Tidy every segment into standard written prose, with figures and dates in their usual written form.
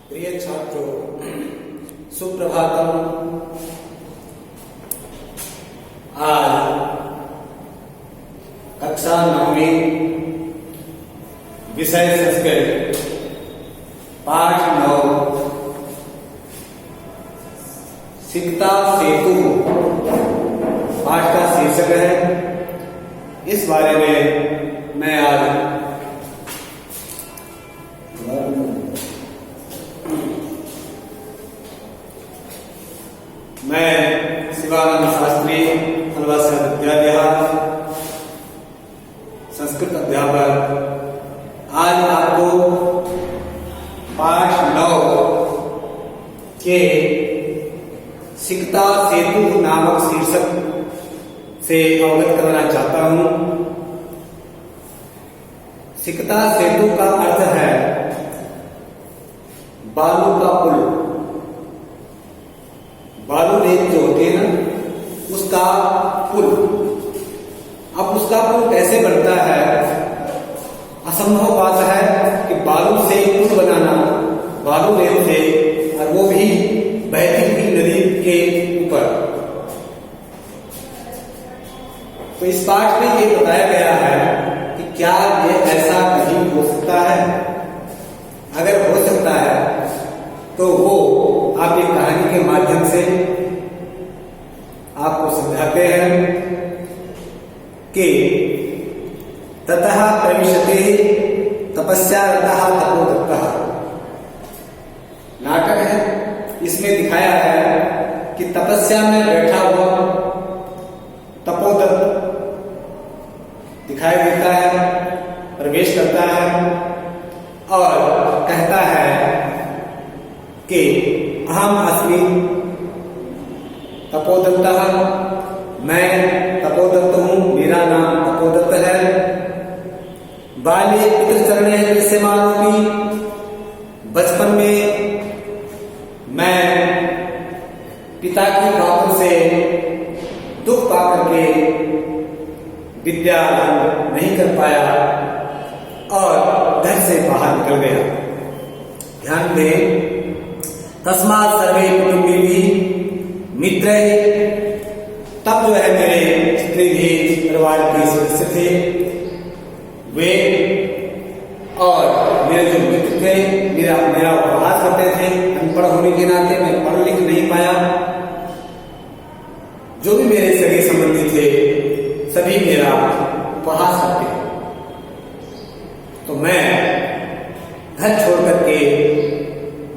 प्रिय छात्रों, सुप्रभातम। आज कक्षा 9वीं विषय संस्कृत पाठ 9 सिकता सेतु पाठ का शीर्षक है। इस बारे में मैं आज शिवानंद शास्त्री अलवासा विद्यालय संस्कृत अध्यापक आज आपको पाठ 9 के सिकता सेतु नामक शीर्षक से अवगत करना चाहता हूं। सिकता सेतु का अर्थ है बालू का पुल। बालू रेत जो होती है ना, उसका पुल। अब उसका पुल कैसे बनता है? असंभव बात है कि बालू से पुल बनाना, बालू रेत से, और वो भी बहती हुई नदी के ऊपर। तो इस पाठ में ये बताया गया है कि क्या ये ऐसा नहीं हो सकता है? अगर हो सकता है तो वो आप एक कहानी के माध्यम से आपको समझाते हैं कि ततः प्रविशते तपस्यारतः तपोदत्तः। नाटक है, इसमें दिखाया है कि तपस्या में बैठा हुआ तपोदत्त दिखाई देता है, प्रवेश करता है और कहता है कि अहम अस्मि तपोदत्तः, मैं तपोदत्त हूं, मेरा नाम तपोदत्त है। बाल्ये पितृचरणे दृश्यमानोऽपि, बचपन में मैं पिता की बातों से दुख पाकर के विद्या नहीं कर पाया और घर से बाहर निकल गया। ध्यान दें, तस्मात् सर्वे कुटुम्बिभिः मित्रैः। तब जो है मेरे जितने भी परिवार के सदस्य थे वे और मेरे जो मित्र थे, मेरा उपहास करते थे। अनपढ़ होने के नाते मैं पढ़ लिख नहीं पाया। जो भी मेरे सगे संबंधी थे सभी मेरा उपहास करते। तो मैं घर छोड़ करके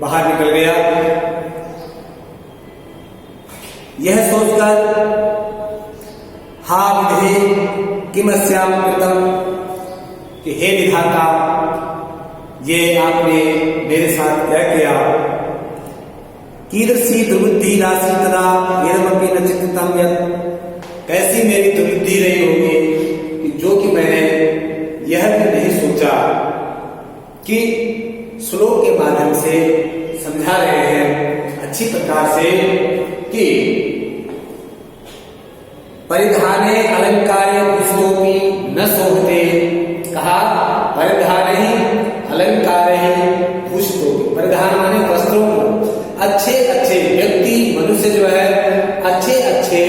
बाहर निकल गया, यह सोचकर हा विधे किमस्याम कृतम, कि हे विधाता ये आपने मेरे साथ क्या किया। कीदृशी दुर्बुद्धि राशि तदा यदमपि न चिंतितम यत्, कैसी मेरी दुर्बुद्धि रही होगी कि जो कि मैंने यह भी नहीं सोचा कि श्लोक के माध्यम से समझा रहे हैं अच्छी प्रकार से कि परिधाने अलंकारे पुष्टोपि न शोभते। कहा परिधाने ही अलंकारे ही पुष्टोपि। परिधान माने वस्त्रों को, अच्छे अच्छे व्यक्ति मनुष्य जो है अच्छे अच्छे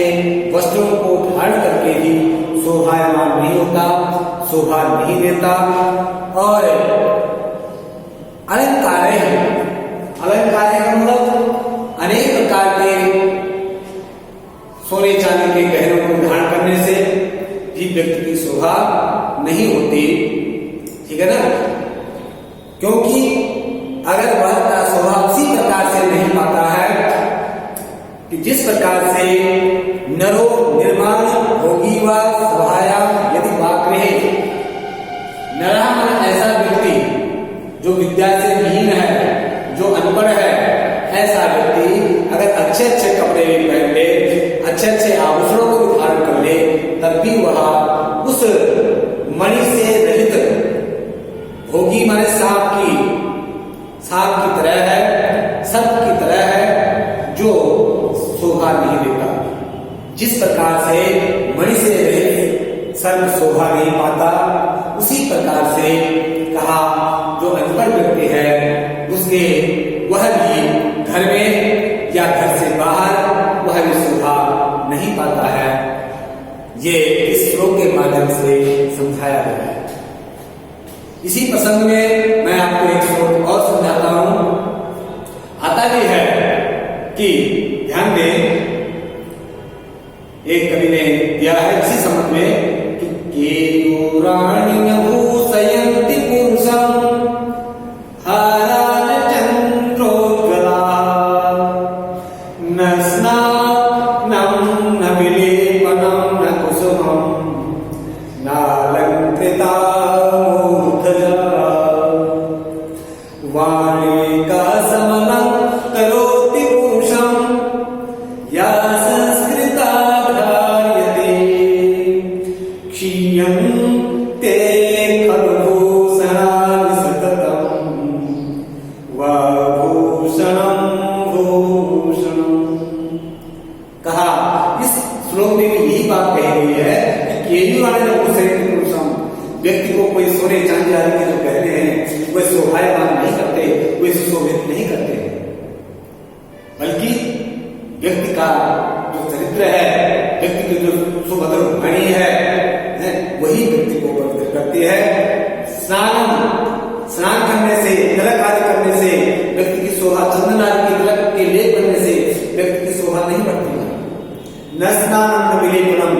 वस्त्रों को धारण करके ही शोभायमान नहीं होता, शोभा नहीं देता। और अलंकार का मतलब अनेक प्रकार के सोने चांदी के गहनों को धारण करने से भी व्यक्ति की शोभा नहीं होती। ठीक है ना? क्योंकि अगर वह का शोभा उसी प्रकार से नहीं पाता है कि जिस प्रकार से नरो निर्माण होगी व सभाया यदि वाक्रे। नरा मन ऐसा व्यक्ति जो विद्या से विहीन है, जो अनपढ़ है, ऐसा व्यक्ति अगर अच्छे अच्छे कपड़े पहन ले, अच्छे अच्छे आभूषणों को भी धारण कर ले, तब भी वह उस मणि से रहित भोगी माने सांप की तरह है, सर्प की तरह है, जो शोभा नहीं देता। जिस प्रकार से मणि से रहित सर्प शोभा नहीं पाता, उसी प्रकार से कहा जो अनपढ़ व्यक्ति है उसके वह भी घर में या घर से बाहर वह भी शोभा नहीं पाता है। ये इस श्लोक के माध्यम से समझाया गया है। इसी प्रसंग में मैं आपको एक श्लोक और समझाता हूं। आता भी है कि ध्यान दें, एक कवि ने दिया है इसी संबंध में कि केयूराण्य भूषयन्ति पुंसं हारान चन्द्रोज्ज्वला न स्नानं न विलेपनं न कुसुमं नालंकृता मूर्धजा वाणिका समनं करोति पुंसं या संस्कृता धार्यते क्षीयन्ते खलुभूषणानि सततं वा भूषणं भूषणम्। कहा इस श्लोक में भी यही बात कही गई है कि केयूराण्य भूषयन्ति पुंसं, व्यक्ति को कोई सोने चांदी आदि के जो कहते हैं वे शोभायमान नहीं करते, वे सुशोभित नहीं करते, बल्कि व्यक्ति का जो चरित्र है, व्यक्ति की जो सुभद्र वाणी है वही व्यक्ति को पवित्र करती है। स्नान करने से, तिलक आदि करने से व्यक्ति की शोभा, चंदन आदि के तिलक के लेप करने से व्यक्ति की शोभा नहीं बढ़ती है। न स्नानं न विलेपनं,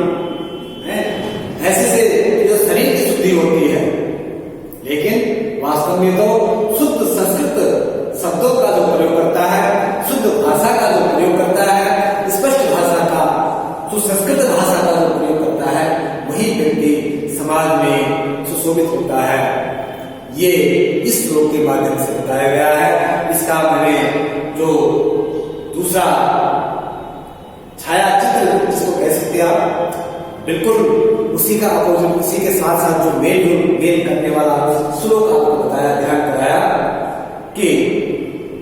ऐसे से जो शरीर की शुद्धि होती है, लेकिन वास्तव में तो शुद्ध संस्कृत शब्दों का जो प्रयोग करता है, शुद्ध भाषा का जो प्रयोग करता है, स्पष्ट भाषा का, सुसंस्कृत भाषा का जो प्रयोग करता है, वही व्यक्ति समाज में सुशोभित होता है। ये इस श्लोक के माध्यम से बताया गया है। इसका मैंने जो दूसरा छाया चित्र जिसको कह सकते हैं आप, बिल्कुल उसी का अपोजिट, उसी के साथ साथ जो मेल करने वाला श्लोक आपको बताया, ध्यान कराया कि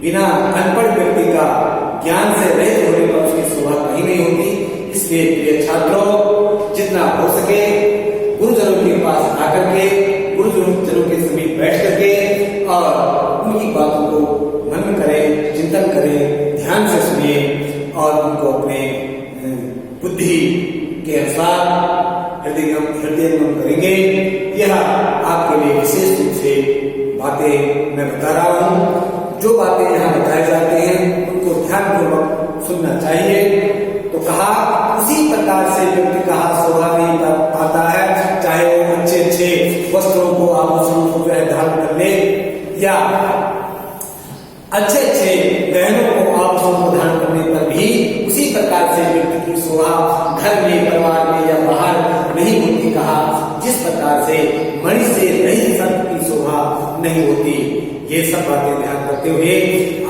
बिना अनपढ़ व्यक्ति का ज्ञान से रहित होने पर उसकी शोभा कहीं नहीं होती। इसलिए प्रिय छात्रों, जितना हो सके गुरुजनों के पास आकर के, गुरुजनों के समीप बैठ करके और उनकी बातों को मनन करें, चिंतन करें, ध्यान से सुनिए और उनको अपने बुद्धि के अनुसार हृदयंगम करेंगे। यह आपके लिए विशेष रूप से बातें मैं बता रहा हूँ। जो बातें यहाँ बताए जाते हैं उनको ध्यानपूर्वक सुनना चाहिए। तो कहा उसी प्रकार से व्यक्ति कहा शोभा नहीं पाता है, चाहे वो अच्छे अच्छे वस्त्रों को, आभूषणों को धारण कर ले या अच्छे अच्छे गहनों को, आभूषणों को धारण करने पर भी उसी प्रकार से व्यक्ति की शोभा घर में, परिवार में या बाहर नहीं होती। कहा जिस प्रकार से मणि से रहित संत की शोभा नहीं होती। ये सब बातें ध्यान रखते हुए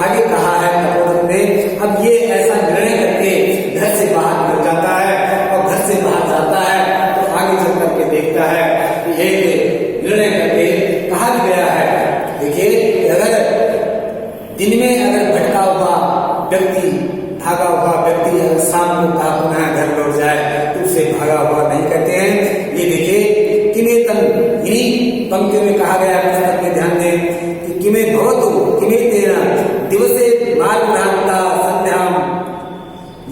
आगे कहा है तपोधन ने, अब ये ऐसा निर्णय करके घर से बाहर निकल जाता है और घर से बाहर जाता है तो आगे चल करके देखता है कि एक निर्णय करके कहा गया है। देखिए, अगर दिन में अगर भटका हुआ व्यक्ति, भागा हुआ व्यक्ति अगर शाम को कहा पुनः घर लौट जाए तो उसे भागा हुआ नहीं कहते हैं। ये देखिए किमे तन, इन्हीं पंक्तियों में कहा गया है, पुस्तक में ध्यान दें कि किमे भवतु किमे तेना दिवसे मार्गभ्रांता संध्याम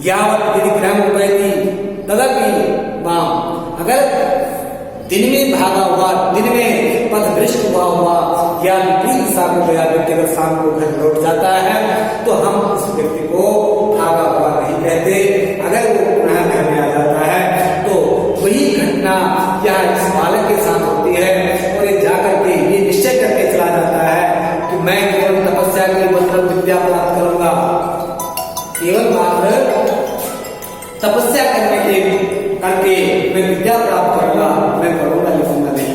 यावत् यदि ग्रहम उपैति तदपि माम। अगर दिन में भागा हुआ, दिन में पथभ्रष्ट हुआ या विपरीत दिशा को गया व्यक्ति अगर शाम को घर लौट जाता है तो हम उस व्यक्ति को भागा हुआ नहीं कहते। अगर वो पुनः घर में आ जाता है तो वही घटना या इस बालक के साथ होती है और ये जाकर के ये निश्चय करके चला जाता है कि मैं केवल तपस्या के बल विद्या प्राप्त करूंगा, केवल मात्र तपस्या करके मैं विद्या प्राप्त करूंगा, मैं पढ़ूंगा लिखूंगा नहीं,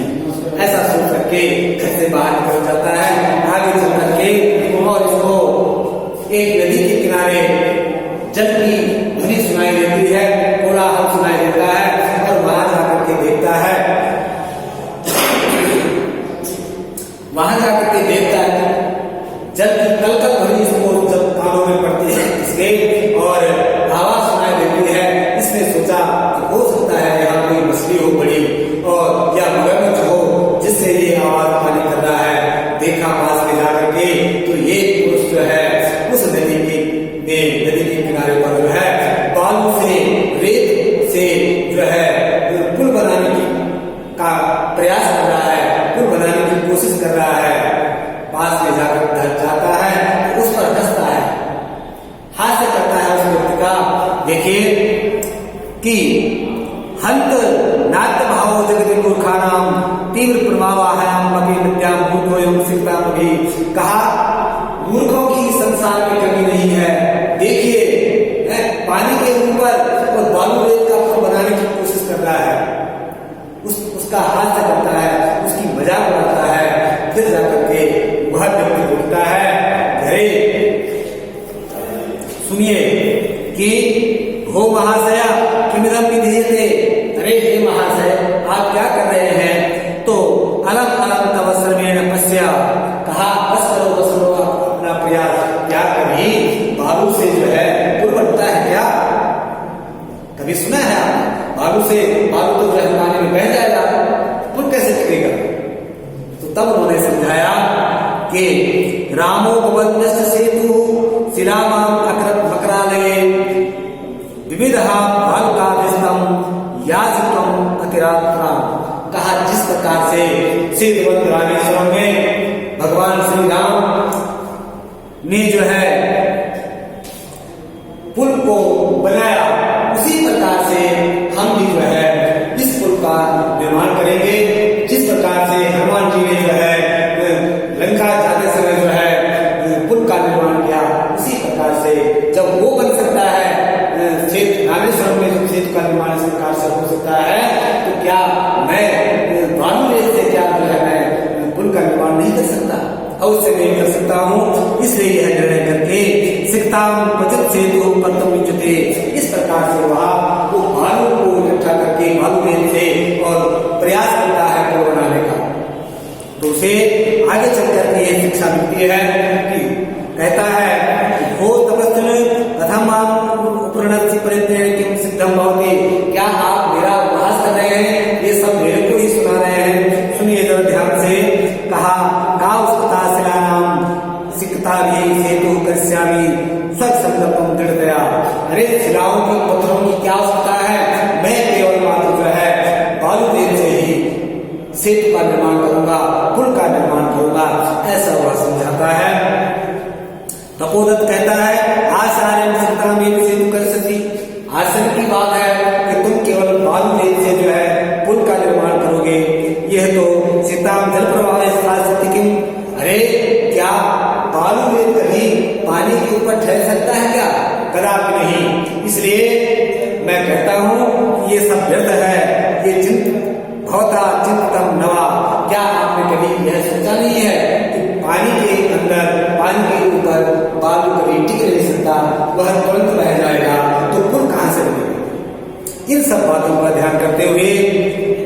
ऐसा सोच करके घर से बाहर निकल जाता है। आगे चल करके और इसको एक नदी के किनारे जल की ध्वनि सुनाई देती है, कोलाहल सुनाई देता है और वहां जाकर के देखता है, वहां जाकर के देखता है जल की कलकल ध्वनि इसको जब कानों में पड़ती है इसके और आवाज सुनाई देती है। इसने सोचा हो सकता है यहाँ कोई मछली हो बड़ी और या मगरमच्छ हो जिससे ये आवाज पानी कर रहा है। देखा पास में जाकर के तो ये पुरुष जो है किनारे पर जो है बालू से, रेत से जो है पुल बनाने की का प्रयास कर रहा है, पुल बनाने की कोशिश कर रहा है। पास ले जाकर जाता है, उस पर हंसता है, हास्य करता है उस व्यक्ति का। देखिए कि हंत नाट्य भाव जगति मूर्खानाम तीव्र प्रभावाहम मगे विद्याम मूर्खो एवं सिद्धाम भी। कहा मूर्खों की संसार में कमी नहीं है। देखिए पानी के ऊपर और बालू रेत का पुल बनाने की कोशिश कर रहा है, उसका हास्य करता है, उसकी मजाक उड़ाता है। फिर जाकर के वह व्यक्ति उठता है घरे। सुनिए कि हो महाशया किमिदं विधीयते। अरे हे महाशय, आप क्या कर रहे हैं? तो अलग अलग तव श्रमेण पश्या। कहा बस करो अपना प्रयास। क्या कभी बालू से जो है पुल बनता है क्या? कभी सुना है आपने? बालू तो जो है पानी में बह जाएगा, पुल कैसे टिकेगा? तो तब उन्होंने समझाया कि रामो भवन्यस्य सेतु शिलामाम अकृत मकरालये विविधहा भालकाभिस्तम याजितम अतिरात्रा। कहा जिस प्रकार से श्री रामेश्वरम में भगवान श्री राम ने जो है पुल को बनाया, उसी प्रकार से हम भी जो है इस पुल का निर्माण करेंगे। जिस प्रकार से हनुमान जी ने जो है लंका जाते समय जो है पुल का निर्माण किया, उसी प्रकार से जब वो बन सकता है, रामेश्वरम में जब सेतु का निर्माण इस प्रकार से हो सकता है, तो क्या मैं बालू रेत से क्या जो है मैं पुल का निर्माण नहीं कर सकता? अवश्य नहीं कर सकता हूँ। इसलिए यह निर्णय करके सिकताम क्वचित सेतु पत्तम विच्युते। इस प्रकार से वह वो बालू को इकट्ठा करके बालू रेत से और प्रयास करता है पुल बनाने का। तो उसे आगे चल करके ये शिक्षा मिलती है कि कहता है हो तपस्विन कथम प्रणति परित्याग किम सिद्धम भवति। क्या आप मेरा उपहास कर रहे हैं? ये सब मेरे को ही सुना रहे हैं। सुनिए जरा ध्यान से। कहा कावस्ता शिलानाम सिकता भी सेतु कस्यामि स्वसंकल्पम दृढ़तया। अरे शिलाओं की, पत्थरों की क्या आवश्यकता है? मैं केवल मात्र जो है बालू रेत से ही सेतु का निर्माण करूंगा, पुल का निर्माण करूंगा, ऐसा वह समझाता है। तपोदत्त कहता है आचार्य सिकता में सेतु कर सकी। आश्चर्य की बात है कि तुम केवल बालू रेत से जो है पुल का निर्माण करोगे। यह तो सीताम जल प्रवाह किम। अरे क्या बालू रेत कभी पानी के ऊपर ठहर सकता है क्या? कदापि नहीं। इसलिए मैं कहता हूँ ये सब व्यर्थ है। ये भवता चिंतम नवा। क्या आपने कभी यह सोचा नहीं है कि पानी के अंदर, पानी के ऊपर बालू कभी टिक नहीं सकता, वह तुरंत बह जाएगा, तो पुल कहां से बनेगा? इन सब बातों का ध्यान करते हुए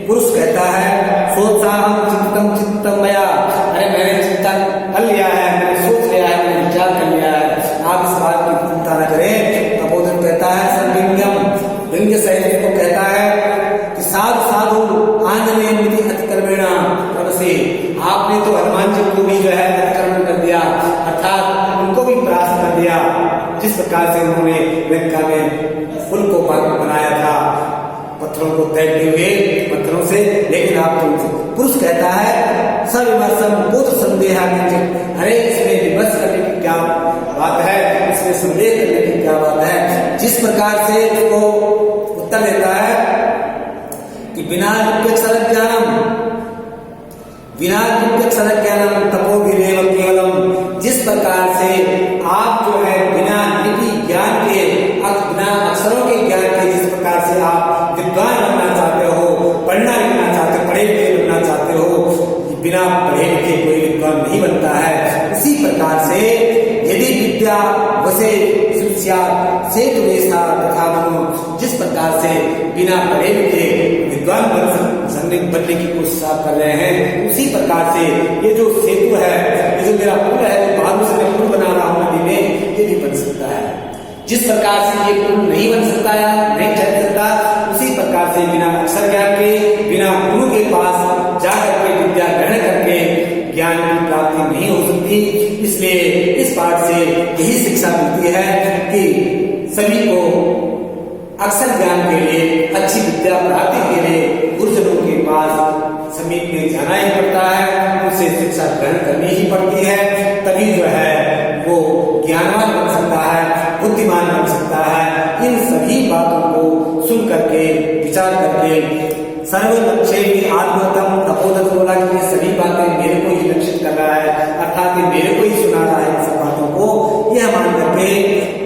पुरुष कहता है सोत्साहम चिंतम मया। अरे मैंने चिंता कर लिया है, मैंने सोच लिया है, मैंने विचार कर लिया है, आप इस बात की चिंता न करें। तपोधन कहता है संविंगम, विंग सहित को कहता है कि साधु साधु आंजनेय अतिक्रमेणा से आपने तो हनुमान जी को भी जो है अतिक्रमण कर दिया, अर्थात उनको भी परास्त कर दिया। जिस प्रकार से उन्होंने लंका में पुल को बनाया था पत्थरों को तैरते हुए, पत्थरों से, लेकिन आप पुरुष कहता है सविमर्शम पुत्र संदेहा। अरे इसमें विमर्श करने की क्या बात है, इसमें संदेह करने की क्या बात है? जिस प्रकार से उसको उत्तर देता है कि बिना ज्ञानम तपो विरेव केवलम। जिस प्रकार से आप जो है बिना लिपि ज्ञान के, बिना अक्षरों के ज्ञान के, जिस प्रकार से आप विद्वान बनना चाहते हो, पढ़ना लिखना चाहते हो, पढ़े लिखे बनना चाहते हो, बिना पढ़े लिखे कोई विद्वान नहीं बनता है। उसी प्रकार से यदि विद्या वसे शिक्षा सेतु वेशा तथा मनो। जिस प्रकार से बिना पढ़े लिखे विद्वान बनने की कोशिश आप कर रहे हैं, उसी प्रकार से ये जो सेतु है, ये जो मेरा पुल है, जो बालू से मैं पुल बना रहा हूँ नदी में, ये भी बन सकता है। जिस प्रकार से ये पुल नहीं बन सकता है, नहीं चल सकता, उसी प्रकार से बिना अक्षर ज्ञान के, बिना गुरु के पास जाकर के विद्या ग्रहण करके ज्ञान की प्राप्ति नहीं हो सकती। इसलिए इस पाठ से यही शिक्षा मिलती है कि सभी को अक्षर ज्ञान के लिए, अच्छी विद्या प्राप्ति के लिए गुरुजनों के पास समीप में जाना ही पड़ता है, उनसे शिक्षा ग्रहण करनी ही पड़ती है। तभी जो है वो ज्ञानवान बन सकता है, बुद्धिमान बन सकता है। इन सभी बातों को सुन करके, विचार करके सर्व लक्ष्य आत्मतम तपोदत बोला कि ये सभी बातें मेरे को ही लक्षित कर रहा है, अर्थात मेरे को ही सुना रहा है इन सब बातों को। यह मान करके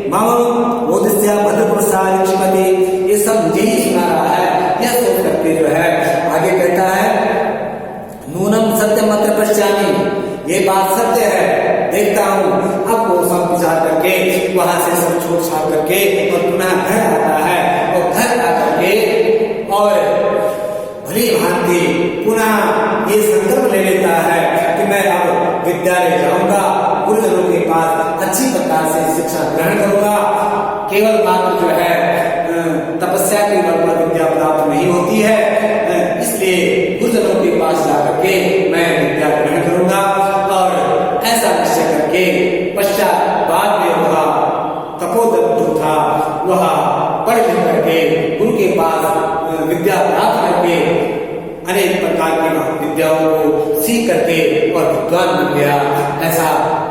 मामम बोधिस्या भद्र प्रसाद लक्ष्मति, ये सब मुझे ही सुना रहा है, यह सोच करके जो है आगे कहता है नूनम सत्यम अत्र पश्यामि, ये बात सत्य है, देखता हूँ। अब वो सब विचार करके वहां से सब छोड़ छाड़ करके और पुनः घर आता है, और घर आकर के और भली भांति पुनः ये संकल्प ले लेता है कि मैं अब विद्यालय जाऊंगा, गुरुजनों के पास अच्छी प्रकार से शिक्षा ग्रहण करूंगा। केवल मात्र जो है तपस्या के बल पर विद्या प्राप्त नहीं होती है, इसलिए गुरुजनों के पास जाकर के मैं विद्या ग्रहण करूंगा। और ऐसा निश्चय करके पश्चात बाद में वह तपोदत्त जो था वह पढ़ लिख करके गुरु के पास विद्या प्राप्त करके अनेक प्रकार की विद्याओं को सीख करके और विद्वान बन गया। ऐसा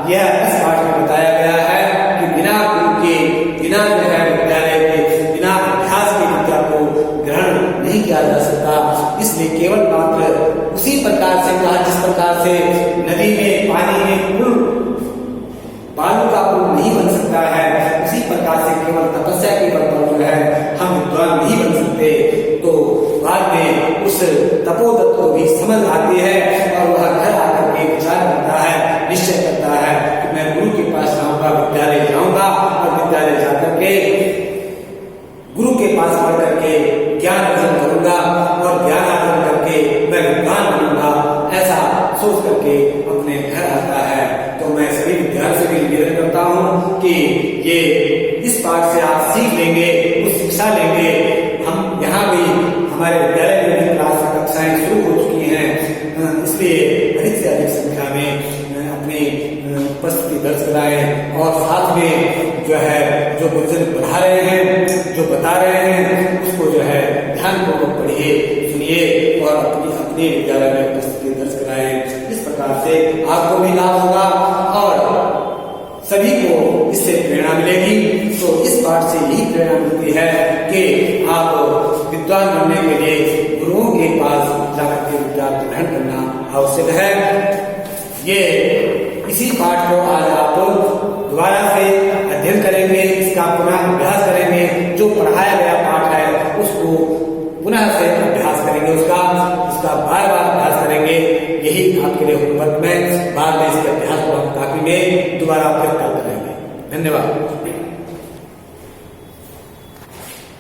यह इस पाठ में बताया गया है कि बिना गुरु के, बिना जो है विद्यालय के, बिना अभ्यास के विद्या को ग्रहण नहीं किया जा सकता। इसलिए केवल मात्र उसी प्रकार से कहा जिस प्रकार से नदी में, पानी में पुल, बालू का पुल नहीं बन सकता है, उसी प्रकार से केवल तपस्या के बल पर जो है हम विद्वान नहीं बन सकते। तो बाद में उस तपोदत्त को भी समझ आती है और वह घर आकर के विचार करता है, निश्चय करता है कि मैं गुरु के पास जाऊंगा, विद्यालय जाऊंगा और विद्यालय जाकर के गुरु के पास पढ़ करके ज्ञान अर्जन करूंगा और ज्ञान अर्जन करके मैं विद्वान बनूंगा। ऐसा सोच करके अपने घर आता है। तो मैं सभी विद्यार्थियों से भी निवेदन करता हूँ कि ये इस पाठ से आप सीख लेंगे, कुछ शिक्षा लेंगे। हम यहाँ भी हमारे विद्यालय में भी क्लास कक्षाएं शुरू हो चुकी हैं, इसलिए अधिक से अधिक संख्या में अपनी उपस्थिति दर्ज कराएं और साथ में जो है जो गुरुजन पढ़ा रहे हैं, जो बता रहे हैं, उसको जो है ध्यानपूर्वक पढ़िए, सुनिए और अपने विद्यालय में उपस्थिति दर्ज कराएं। इस प्रकार से आपको भी लाभ होगा और सभी को इससे प्रेरणा मिलेगी। तो इस पाठ से यही प्रेरणा मिलती है कि आप विद्वान बनने के लिए गुरुओं के पास जाकर के विद्या ग्रहण करना आवश्यक है। ये इसी पाठ को आज आप दोबारा से अध्ययन करेंगे, इसका पुनः अभ्यास करेंगे। जो पढ़ाया गया पाठ है उसको पुनः से अभ्यास करेंगे, उसका बार बार अभ्यास करेंगे। यही आपके लिए होमवर्क में, बाद में इसके अभ्यास को हम कॉपी में दोबारा फिर करेंगे। धन्यवाद।